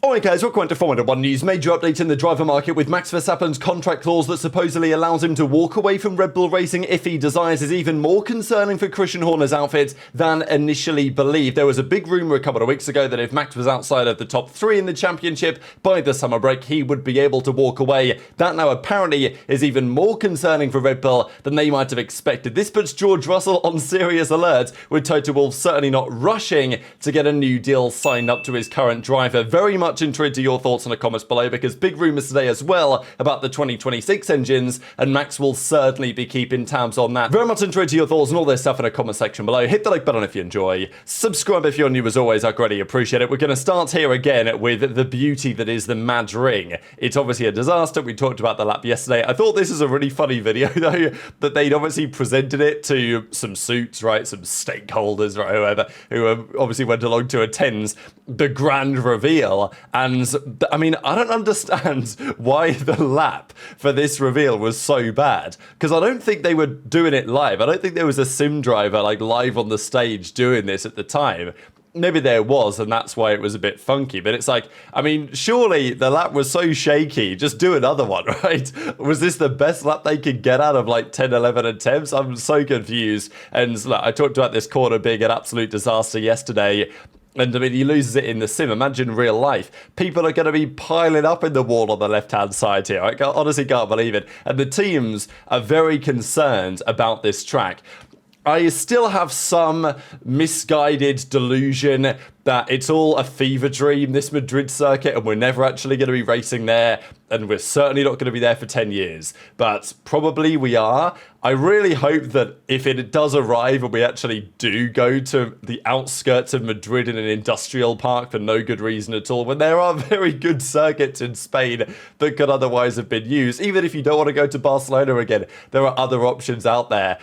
Alright guys, welcome to Formula 1 News. Major update in the driver market with Max Verstappen's contract clause that supposedly allows him to walk away from Red Bull Racing if he desires is even more concerning for Christian Horner's outfit than initially believed. There was a big rumour a couple of weeks ago that if Max was outside of the top 3 in the championship by the summer break, he would be able to walk away. That now apparently is even more concerning for Red Bull than they might have expected. This puts George Russell on serious alert, with Toto Wolff certainly not rushing to get a new deal signed up to his current driver. Very much intrigued to your thoughts in the comments below, because big rumours today as well about the 2026 engines, and Max will certainly be keeping tabs on that. Very much intrigued to your thoughts and all this stuff in the comment section below. Hit the like button if you enjoy. Subscribe if you're new as always, I greatly appreciate it. We're going to start here again with the beauty that is the Madring. It's obviously a disaster. We talked about the lap yesterday. I thought this was a really funny video though, that they'd obviously presented it to some suits, right, some stakeholders, right, whoever, who obviously went along to attend the grand reveal. And I mean, I don't understand why the lap for this reveal was so bad, because I don't think they were doing it live. I don't think there was a sim driver like live on the stage doing this at the time. Maybe there was, and that's why it was a bit funky. But it's like, I mean, surely the lap was so shaky. Just do another one, right? Was this the best lap they could get out of like 10, 11 attempts? I'm so confused. And look, I talked about this corner being an absolute disaster yesterday. And I mean, he loses it in the sim. Imagine real life. People are going to be piling up in the wall on the left-hand side here. I honestly can't believe it. And the teams are very concerned about this track. I still have some misguided delusion that it's all a fever dream, this Madrid circuit, and we're never actually going to be racing there, and we're certainly not going to be there for 10 years. But probably we are. I really hope that if it does arrive and we actually do go to the outskirts of Madrid in an industrial park for no good reason at all, when there are very good circuits in Spain that could otherwise have been used. Even if you don't want to go to Barcelona again, there are other options out there.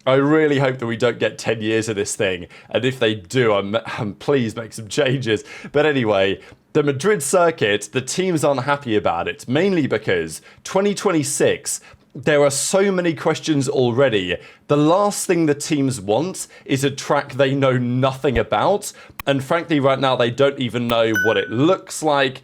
I really hope that we don't get 10 years of this thing. And if they do, I'm please make some changes. But anyway, the Madrid circuit, the teams aren't happy about it, mainly because 2026, there are so many questions already. The last thing the teams want is a track they know nothing about. And frankly, right now, they don't even know what it looks like.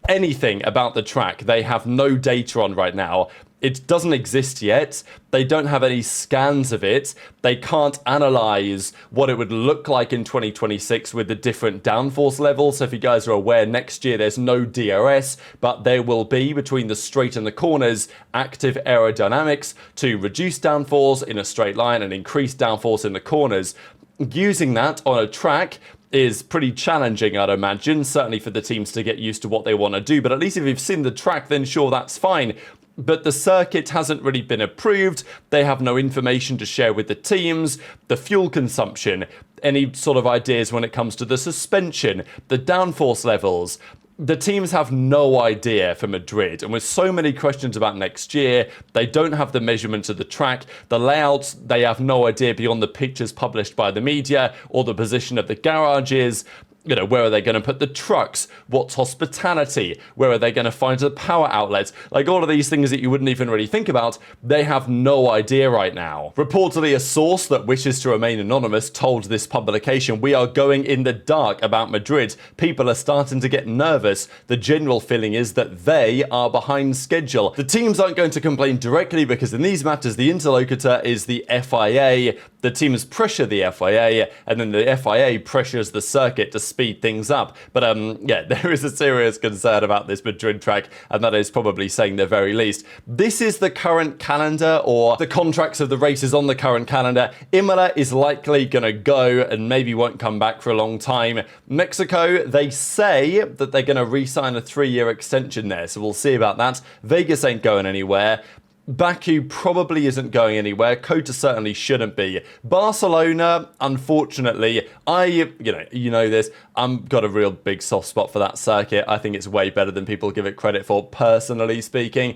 Anything about the track they have no data on right now. It doesn't exist yet. They don't have any scans of it. They can't analyze what it would look like in 2026 with the different downforce levels. So if you guys are aware, next year there's no DRS, but there will be, between the straight and the corners, active aerodynamics to reduce downforce in a straight line and increase downforce in the corners. Using that on a track is pretty challenging, I'd imagine, certainly for the teams to get used to what they want to do. But at least if you've seen the track, then sure, that's fine. But the circuit hasn't really been approved. They have no information to share with the teams. The fuel consumption, any sort of ideas when it comes to the suspension, the downforce levels. The teams have no idea for Madrid, and with so many questions about next year, they don't have the measurements of the track, the layouts, they have no idea beyond the pictures published by the media or the position of the garages. You know, where are they going to put the trucks? What's hospitality? Where are they going to find the power outlets? Like all of these things that you wouldn't even really think about, they have no idea right now. Reportedly, a source that wishes to remain anonymous told this publication, "We are going in the dark about Madrid. People are starting to get nervous. The general feeling is that they are behind schedule." The teams aren't going to complain directly because in these matters, the interlocutor is the FIA. The teams pressure the FIA, and then the FIA pressures the circuit to speed things up. But yeah, there is a serious concern about this Madrid track, and that is probably saying the very least. This is the current calendar, or the contracts of the races on the current calendar. Imola is likely going to go and maybe won't come back for a long time. Mexico, they say that they're going to re-sign a 3-year extension there, so we'll see about that. Vegas ain't going anywhere. Baku probably isn't going anywhere. Kota certainly shouldn't be. Barcelona, unfortunately, you know this, I've got a real big soft spot for that circuit. I think it's way better than people give it credit for, personally speaking.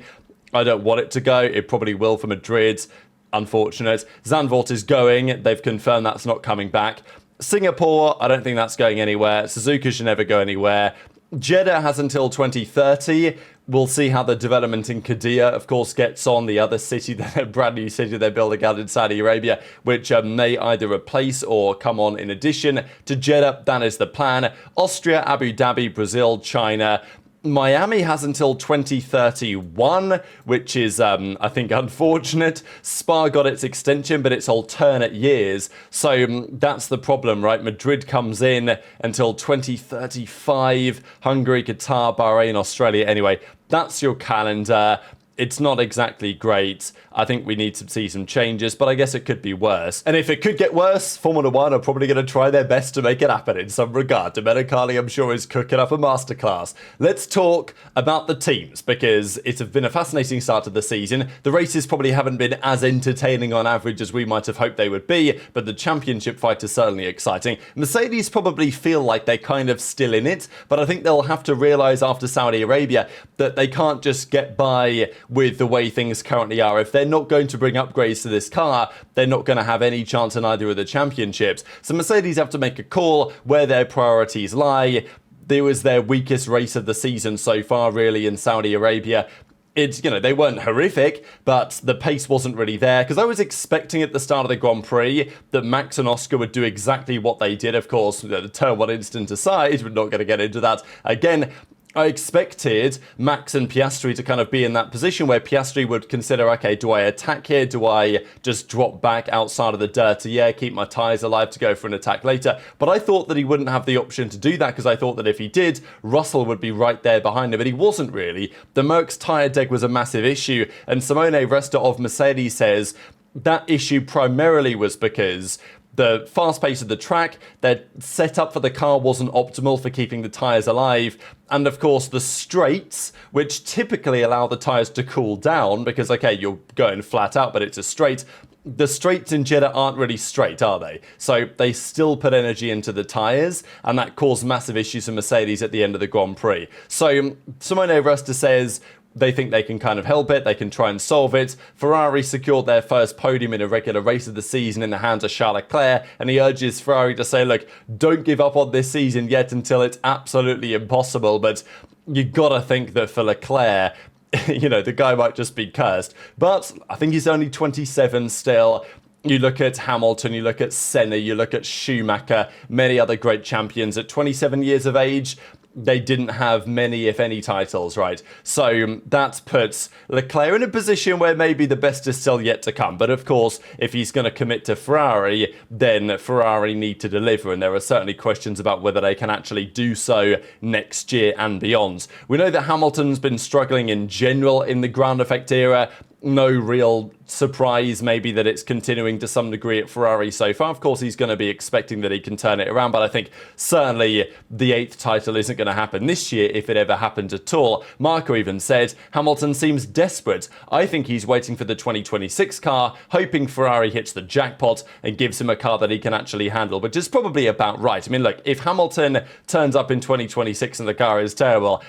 I don't want it to go. It probably will for Madrid. Unfortunate. Zandvoort is going. They've confirmed that's not coming back. Singapore, I don't think that's going anywhere. Suzuka should never go anywhere. Jeddah has until 2030. We'll see how the development in Qiddiya, of course, gets on, the other city, the brand new city they're building out in Saudi Arabia, which may either replace or come on in addition to Jeddah. That is the plan. Austria, Abu Dhabi, Brazil, China. Miami has until 2031, which is, I think, unfortunate. Spa got its extension, but it's alternate years. So that's the problem, right? Madrid comes in until 2035. Hungary, Qatar, Bahrain, Australia. Anyway, that's your calendar. It's not exactly great. I think we need to see some changes, but I guess it could be worse. And if it could get worse, Formula One are probably going to try their best to make it happen in some regard. Domenicali, I'm sure, is cooking up a masterclass. Let's talk about the teams, because it's been a fascinating start to the season. The races probably haven't been as entertaining on average as we might have hoped they would be, but the championship fight is certainly exciting. Mercedes probably feel like they're kind of still in it, but I think they'll have to realize after Saudi Arabia that they can't just get by with the way things currently are. If they're not going to bring upgrades to this car, they're not going to have any chance in either of the championships. So Mercedes have to make a call where their priorities lie. There was their weakest race of the season so far, really, in Saudi Arabia. It's, they weren't horrific, but the pace wasn't really there, because I was expecting at the start of the Grand Prix that Max and Oscar would do exactly what they did. Of course, the turn one incident aside, we're not going to get into that again. I expected Max and Piastri to kind of be in that position where Piastri would consider, okay, do I attack here? Do I just drop back outside of the dirty air, keep my tyres alive to go for an attack later? But I thought that he wouldn't have the option to do that, because I thought that if he did, Russell would be right there behind him, but he wasn't really. The Merck's tyre deg was a massive issue, and Simone Resta of Mercedes says that issue primarily was because the fast pace of the track, their setup for the car wasn't optimal for keeping the tyres alive. And of course, the straights, which typically allow the tyres to cool down because, okay, you're going flat out, but it's a straight. The straights in Jeddah aren't really straight, are they? So they still put energy into the tyres, and that caused massive issues for Mercedes at the end of the Grand Prix. So Simone Resta says they think they can kind of help it, they can try and solve it. Ferrari secured their first podium in a regular race of the season in the hands of Charles Leclerc, and he urges Ferrari to say, look, don't give up on this season yet until it's absolutely impossible. But you gotta think that for Leclerc, the guy might just be cursed. But I think he's only 27 still. You look at Hamilton, you look at Senna, you look at Schumacher, many other great champions at 27 years of age. They didn't have many, if any, titles, right? So that puts Leclerc in a position where maybe the best is still yet to come. But of course, if he's going to commit to Ferrari, then Ferrari need to deliver. And there are certainly questions about whether they can actually do so next year and beyond. We know that Hamilton's been struggling in general in the ground effect era. No real surprise maybe that it's continuing to some degree at Ferrari so far. Of course, he's going to be expecting that he can turn it around, but I think certainly the 8th title isn't going to happen this year if it ever happens at all. Marco even said Hamilton seems desperate. I think he's waiting for the 2026 car, hoping Ferrari hits the jackpot and gives him a car that he can actually handle, which is probably about right. I mean, look, if Hamilton turns up in 2026 and the car is terrible,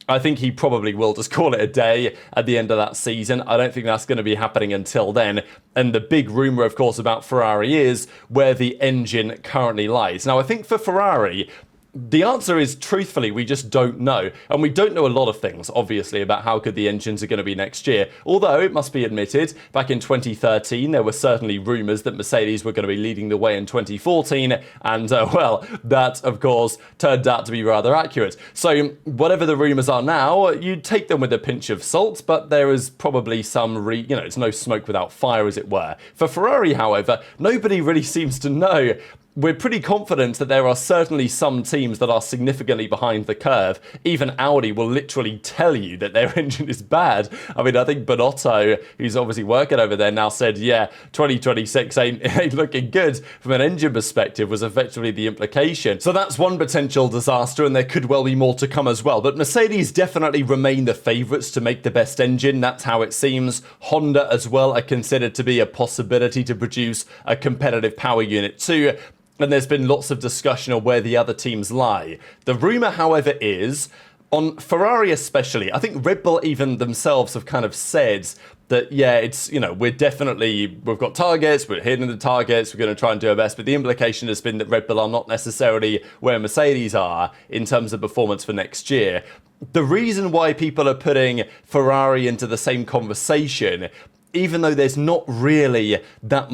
I think he probably will just call it a day at the end of that season. I don't think that's going to be happening until then. And the big rumour, of course, about Ferrari is where the engine currently lies. Now, I think for Ferrari, the answer is, truthfully, we just don't know. And we don't know a lot of things, obviously, about how good the engines are going to be next year. Although, it must be admitted, back in 2013, there were certainly rumours that Mercedes were going to be leading the way in 2014. And, that, of course, turned out to be rather accurate. So, whatever the rumours are now, you take them with a pinch of salt, but there is probably some, it's no smoke without fire, as it were. For Ferrari, however, nobody really seems to know. We're pretty confident that there are certainly some teams that are significantly behind the curve. Even Audi will literally tell you that their engine is bad. I mean, I think Bonotto, who's obviously working over there now, said, 2026 ain't looking good from an engine perspective, was effectively the implication. So that's one potential disaster, and there could well be more to come as well. But Mercedes definitely remain the favourites to make the best engine. That's how it seems. Honda as well are considered to be a possibility to produce a competitive power unit too. And there's been lots of discussion on where the other teams lie. The rumour, however, is On Ferrari especially, I think Red Bull even themselves have kind of said that, yeah, it's, we've got targets, we're hitting the targets, we're going to try and do our best, but the implication has been that Red Bull are not necessarily where Mercedes are in terms of performance for next year. The reason why people are putting Ferrari into the same conversation, even though there's not really that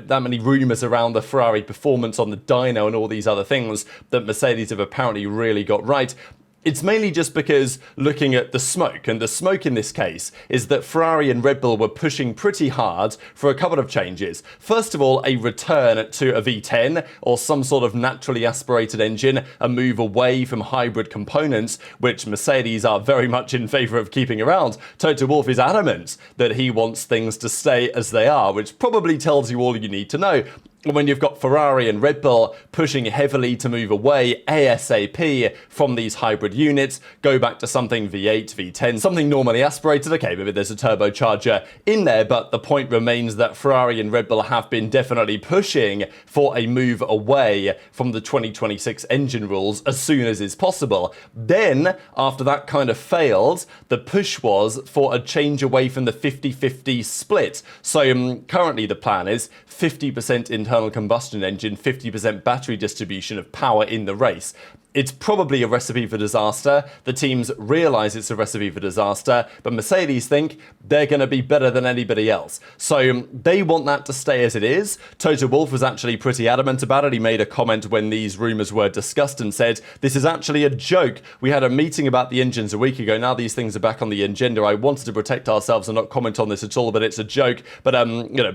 many rumours around the Ferrari performance on the dyno and all these other things that Mercedes have apparently really got right, it's mainly just because looking at the smoke, and the smoke in this case is that Ferrari and Red Bull were pushing pretty hard for a couple of changes. First of all, a return to a V10 or some sort of naturally aspirated engine, a move away from hybrid components, which Mercedes are very much in favour of keeping around. Toto Wolff is adamant that he wants things to stay as they are, which probably tells you all you need to know. When you've got Ferrari and Red Bull pushing heavily to move away ASAP from these hybrid units, go back to something V8, V10, something normally aspirated. Okay, maybe there's a turbocharger in there, but the point remains that Ferrari and Red Bull have been definitely pushing for a move away from the 2026 engine rules as soon as is possible. Then, after that kind of failed, the push was for a change away from the 50-50 split. So currently the plan is 50% internal combustion engine, 50% battery distribution of power in the race. It's probably a recipe for disaster. The teams realise it's a recipe for disaster, but Mercedes think they're going to be better than anybody else. So they want that to stay as it is. Toto Wolff was actually pretty adamant about it. He made a comment when these rumours were discussed and said, this is actually a joke. We had a meeting about the engines a week ago. Now these things are back on the agenda. I wanted to protect ourselves and not comment on this at all, but it's a joke. But,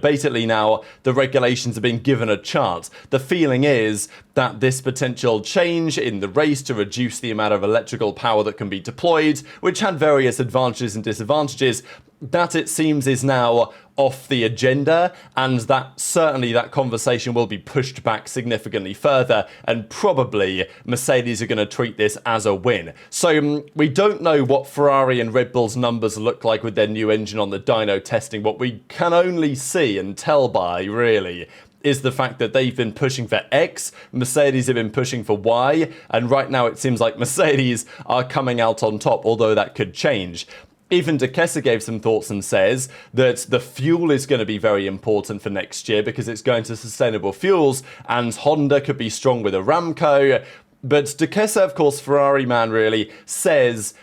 basically now the regulations are being given a chance. The feeling is that this potential change in the race to reduce the amount of electrical power that can be deployed, which had various advantages and disadvantages, that it seems is now off the agenda, and that certainly that conversation will be pushed back significantly further, and probably Mercedes are going to treat this as a win. So we don't know what Ferrari and Red Bull's numbers look like with their new engine on the dyno testing. What we can only see and tell by, really, is the fact that they've been pushing for X, Mercedes have been pushing for Y, and right now it seems like Mercedes are coming out on top, although that could change. Even De Keyser gave some thoughts and says that the fuel is going to be very important for next year because it's going to sustainable fuels, and Honda could be strong with Aramco. But De Keyser, of course, Ferrari man really, says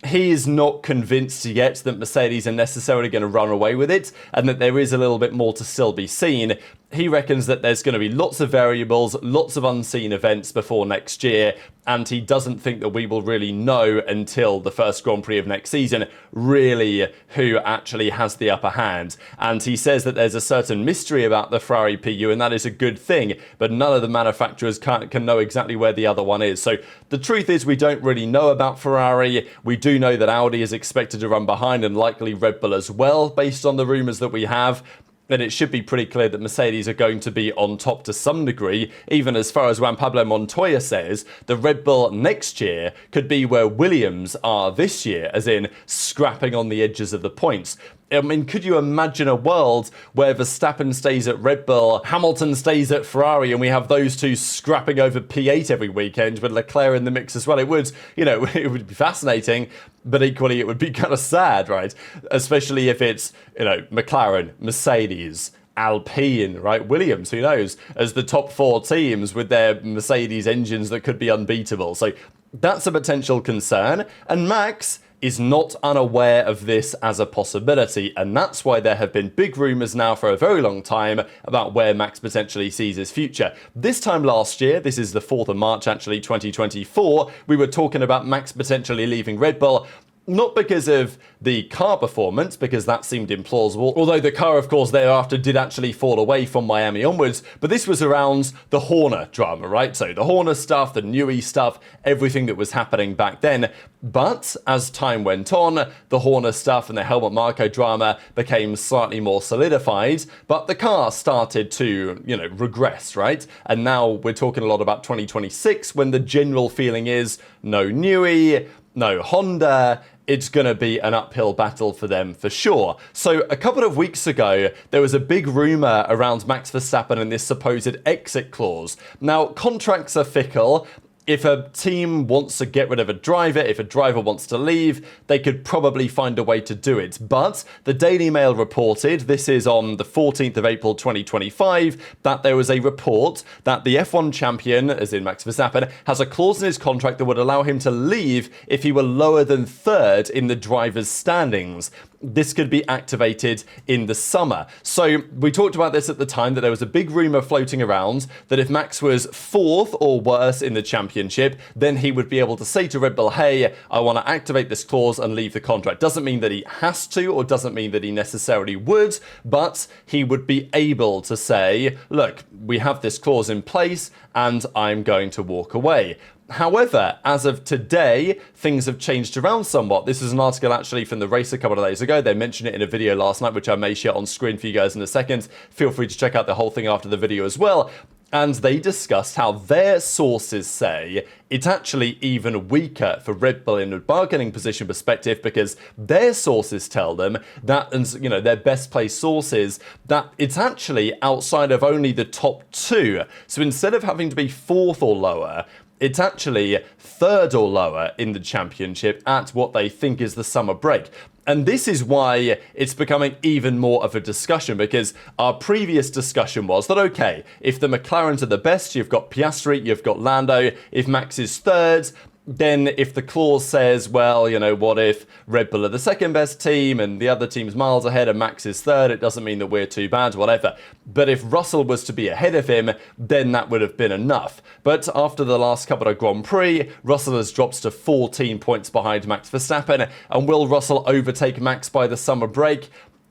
he is not convinced yet that Mercedes are necessarily going to run away with it, and that there is a little bit more to still be seen. He reckons that there's going to be lots of variables, lots of unseen events before next year, and he doesn't think that we will really know until the first Grand Prix of next season really who actually has the upper hand. And he says that there's a certain mystery about the Ferrari PU, and that is a good thing, but none of the manufacturers can know exactly where the other one is. So the truth is we don't really know about Ferrari. We do know that Audi is expected to run behind, and likely Red Bull as well, based on the rumours that we have. Then it should be pretty clear that Mercedes are going to be on top to some degree, even as far as Juan Pablo Montoya says, the Red Bull next year could be where Williams are this year, as in scrapping on the edges of the points. I mean, could you imagine a world where Verstappen stays at Red Bull, Hamilton stays at Ferrari, and we have those two scrapping over P8 every weekend with Leclerc in the mix as well? It would, it would be fascinating, but equally it would be kind of sad, right? Especially if it's, McLaren, Mercedes, Alpine, right? Williams, who knows, as the top four teams with their Mercedes engines that could be unbeatable. So that's a potential concern. And Max is not unaware of this as a possibility, and that's why there have been big rumours now for a very long time about where Max potentially sees his future. This time last year, this is the 4th of March actually, 2024, we were talking about Max potentially leaving Red Bull. Not because of the car performance, because that seemed implausible, although the car, of course, thereafter did actually fall away from Miami onwards, but this was around the Horner drama, right? So the Horner stuff, the Newey stuff, everything that was happening back then. But as time went on, the Horner stuff and the Helmut Marko drama became slightly more solidified, but the car started to, regress, right? And now we're talking a lot about 2026, when the general feeling is no Newey, no Honda. It's going to be an uphill battle for them for sure. So a couple of weeks ago, there was a big rumour around Max Verstappen and this supposed exit clause. Now, contracts are fickle. if a team wants to get rid of a driver, if a driver wants to leave, they could probably find a way to do it. But the Daily Mail reported, this is on the 14th of April 2025, that there was a report that the F1 champion, as in Max Verstappen, has a clause in his contract that would allow him to leave if he were lower than third in the drivers' standings. This could be activated in the summer. So we talked about this at the time, that there was a big rumour floating around that if Max was fourth or worse in the championship, then he would be able to say to Red Bull, hey, I want to activate this clause and leave the contract. Doesn't mean that he has to, or doesn't mean that he necessarily would, but he would be able to say, look, we have this clause in place and I'm going to walk away. However, as of today, things have changed around somewhat. This is an article actually from the race a couple of days ago. They mentioned it in a video last night, which I may share on screen for you guys in a second. Feel free to check out the whole thing after the video as well. And they discussed how their sources say it's actually even weaker for Red Bull in a bargaining position perspective, because their sources tell them that, and you know, their best placed sources, that it's actually outside of only the top two. So instead of having to be fourth or lower, it's actually third or lower in the championship at what they think is the summer break. And this is why it's becoming even more of a discussion, because our previous discussion was that, okay, if the McLarens are the best, you've got Piastri, you've got Lando. If Max is third, then if the clause says, well, you know, what if Red Bull are the second best team and the other team's miles ahead and Max is third, it doesn't mean that we're too bad, whatever. But if Russell was to be ahead of him, then that would have been enough. But after the last couple of Grand Prix, Russell has dropped to 14 points behind Max Verstappen. And will Russell overtake Max by the summer break?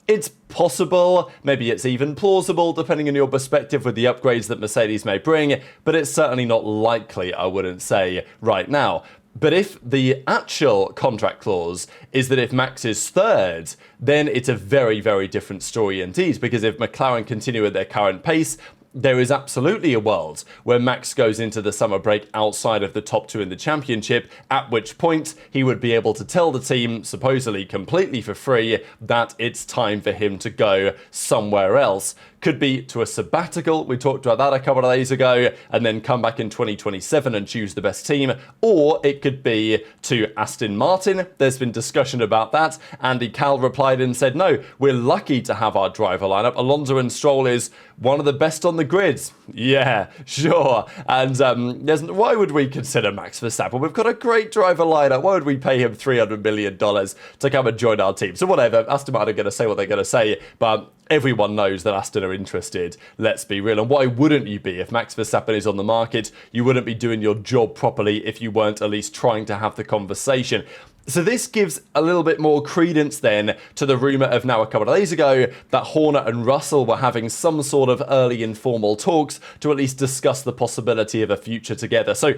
It's possible, maybe it's even plausible, depending on your perspective with the upgrades that Mercedes may bring, but it's certainly not likely, I wouldn't say, right now. But if the actual contract clause is that if Max is third, then it's a very, very different story indeed, because if McLaren continue at their current pace, there is absolutely a world where Max goes into the summer break outside of the top two in the championship, at which point he would be able to tell the team, supposedly completely for free, that it's time for him to go somewhere else. Could be to a sabbatical, we talked about that a couple of days ago, and then come back in 2027 and choose the best team. Or it could be to Aston Martin. There's been discussion about that. Andy Cal replied and said, no, we're lucky to have our driver lineup. Alonso and Stroll is one of the best on the grids. Yeah, sure. And why would we consider Max Verstappen? We've got a great driver lineup. Why would we pay him $300 million to come and join our team? So whatever, Aston Martin are going to say what they're going to say, but everyone knows that Aston are interested, let's be real. And why wouldn't you be? If Max Verstappen is on the market, you wouldn't be doing your job properly if you weren't at least trying to have the conversation. So this gives a little bit more credence then to the rumour of now a couple of days ago that Horner and Russell were having some sort of early informal talks to at least discuss the possibility of a future together. So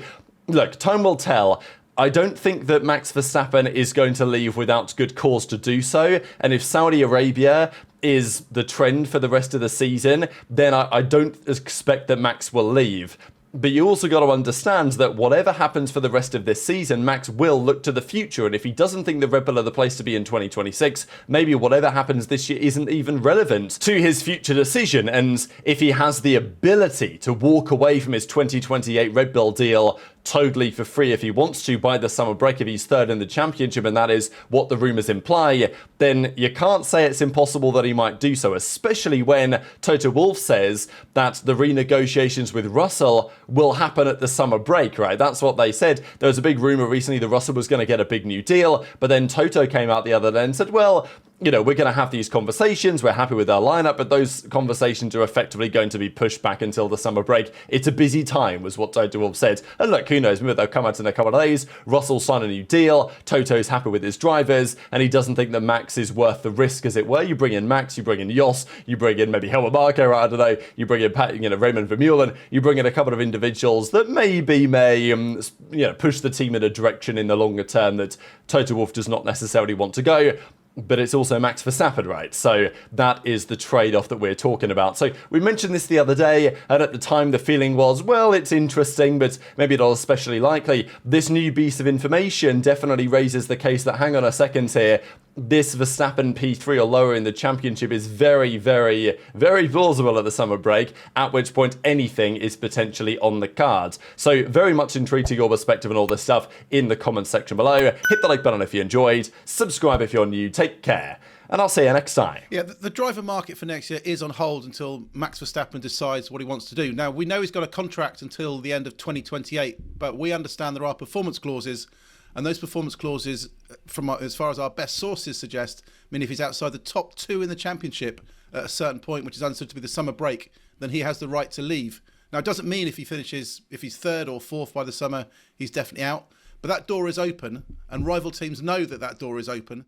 look, time will tell. I don't think that Max Verstappen is going to leave without good cause to do so. And if Saudi Arabia is the trend for the rest of the season, then I don't expect that Max will leave. But you also got to understand that whatever happens for the rest of this season, Max will look to the future. And if he doesn't think the Red Bull are the place to be in 2026, maybe whatever happens this year isn't even relevant to his future decision. And if he has the ability to walk away from his 2028 Red Bull deal totally for free if he wants to by the summer break, if he's third in the championship, and that is what the rumours imply, then you can't say it's impossible that he might do so, especially when Toto Wolff says that the renegotiations with Russell will happen at the summer break, right? That's what they said. There was a big rumour recently that Russell was going to get a big new deal, but then Toto came out the other day and said, well, you know, we're going to have these conversations, we're happy with our lineup, but those conversations are effectively going to be pushed back until the summer break. It's a busy time, was what Toto Wolff said. And look, who knows, maybe they'll come out in a couple of days, Russell sign a new deal, Toto's happy with his drivers, and he doesn't think that Max is worth the risk, as it were. You bring in Max, you bring in Jos, you bring in maybe Helmut Marko, I don't know, you bring in Raymond Vermeulen, you bring in a couple of individuals that maybe may push the team in a direction in the longer term that Toto Wolff does not necessarily want to go. But it's also Max Verstappen, right? So that is the trade-off that we're talking about. So we mentioned this the other day, and at the time the feeling was, well, it's interesting, but maybe not especially likely. This new piece of information definitely raises the case that, hang on a second here, this Verstappen P3 or lower in the championship is very, very, very plausible at the summer break, at which point anything is potentially on the cards. So very much intrigued to your perspective on all this stuff in the comments section below. Hit the like button if you enjoyed, subscribe if you're new, take care, and I'll see you next time. Yeah, the driver market for next year is on hold until Max Verstappen decides what he wants to do. Now, we know he's got a contract until the end of 2028, but we understand there are performance clauses, and those performance clauses, from as far as our best sources suggest, mean if he's outside the top 2 in the championship at a certain point, which is understood to be the summer break, then he has the right to leave. Now, it doesn't mean if he's 3rd or 4th by the summer, he's definitely out. But that door is open, and rival teams know that door is open.